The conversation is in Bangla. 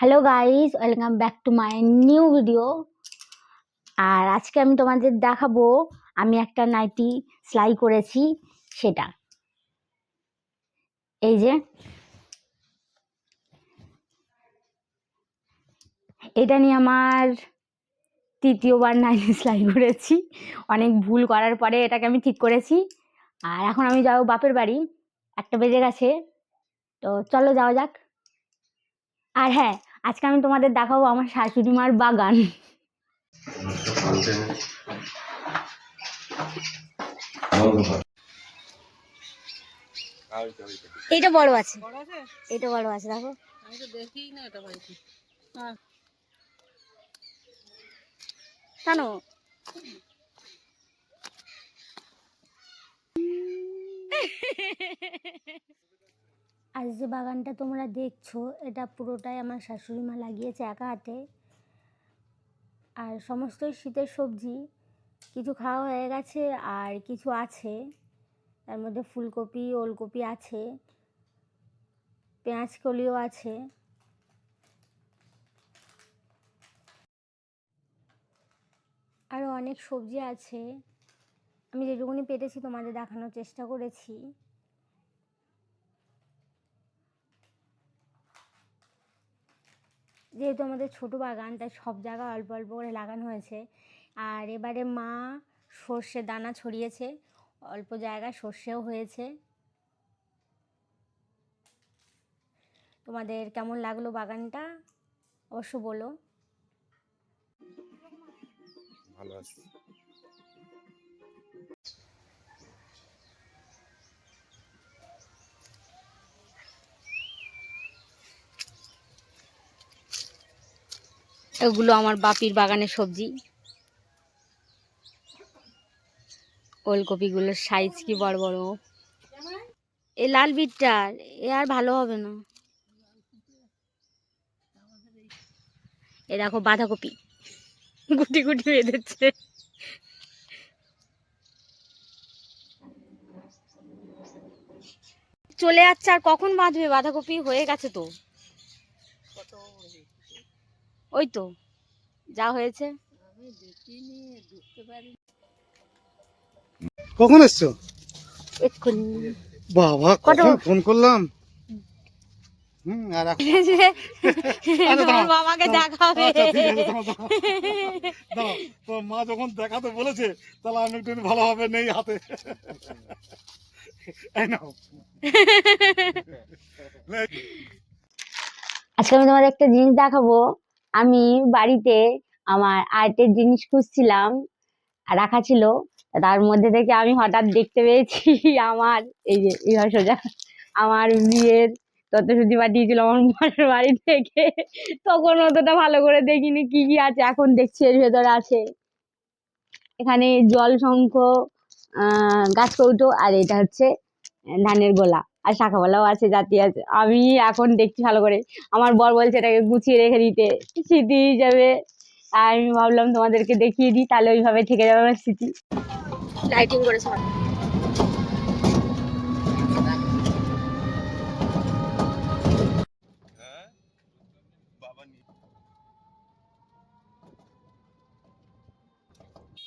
Hello guys, welcome back to my new video. আর আজকে আমি তোমাদের দেখাবো আমি একটা নাইটি সেলাই করেছি। সেটা এই যে এটা নিয়ে আমার তৃতীয়বার নাইটি সেলাই করেছি। অনেক ভুল করার পরে এটাকে আমি ঠিক করেছি। আর এখন আমি যাবো বাপের বাড়ি, 1টা বেজে গেছে, তো চলো যাওয়া যাক। আর হ্যাঁ, আজকে আমি তোমাদের দেখাবো আমার শাশুড়ি মার বাগান। এটা বড় আছে, এটা বড় আছে, দেখো। আমি তো দেখি না এটা বাড়িতে। কেন আজ যে বাগানটা তোমরা দেখছো, এটা পুরোটাই আমার শাশুড়ি মা লাগিয়েছে একা হাতে। আর সমস্তই শীতের সবজি, কিছু খাওয়া হয়ে গেছে আর কিছু আছে। তার মধ্যে ফুলকপি, ওলকপি আছে, পেঁয়াজ কলিও আছে। আরও অনেক সবজি আছে। আমি যেটুকুনি পেরেছি তোমাদের দেখানোর চেষ্টা করেছি। যেহেতু আমাদের ছোটো বাগান, তাই সব জায়গায় অল্প অল্প করে লাগানো হয়েছে। আর এবারে মা সর্ষে দানা ছড়িয়েছে, অল্প জায়গায় সর্ষেও হয়েছে। তোমাদের কেমন লাগলো বাগানটা অবশ্য বলো। ভালো আছে। এগুলো আমার বাপির বাগানের সবজি। ওলকপিগুলোর সাইজ কি বড় বড়। এই লাল বিটটা এ আর ভালো হবে না। এ দেখো বাঁধাকপি গুটি গুটি বেঁধেছে। চলে যাচ্ছে, আর কখন বাঁধবে? বাঁধাকপি হয়ে গেছে তো, ওই তো যা হয়েছে। কখন এসছো? এক্ষুনি। বাবা কখন ফোন করলাম। আর তোমার মামাকে দেখাবে। তো মা যখন দেখাতে বলেছে, তাহলে আমি একটু ভালোভাবে নেই হাতে। আজকে আমি তোমাদের একটা জিনিস দেখাবো। আমি বাড়িতে আমার আর্টের জিনিস খুঁজছিলাম, রাখা ছিল, তার মধ্যে থেকে আমি হঠাৎ দেখতে পেয়েছি আমার এই যে ইহা সোজা আমার বিয়ের তত্ত্বসূচি পাঠিয়েছিল আমার মায়ের বাড়ি থেকে। তখন অতটা ভালো করে দেখিনি কি কি আছে, এখন দেখছি এর ভেতরে আছে এখানে জল শঙ্খ, গাছ কৌটো, আর এটা হচ্ছে ধানের গোলা, আর শাখাওয়ালাও আছে, জাতি আছে। আমি এখন দেখছি ভালো করে, আমার বর বলছে এটাকে গুছিয়ে রেখে দিতে স্মৃতি হিসাবে। আর আমি ভাবলাম তোমাদেরকে দেখিয়ে দিই, তাহলে ওইভাবে থেকে যাবে আমার স্মৃতি। লাইটিং করেছে।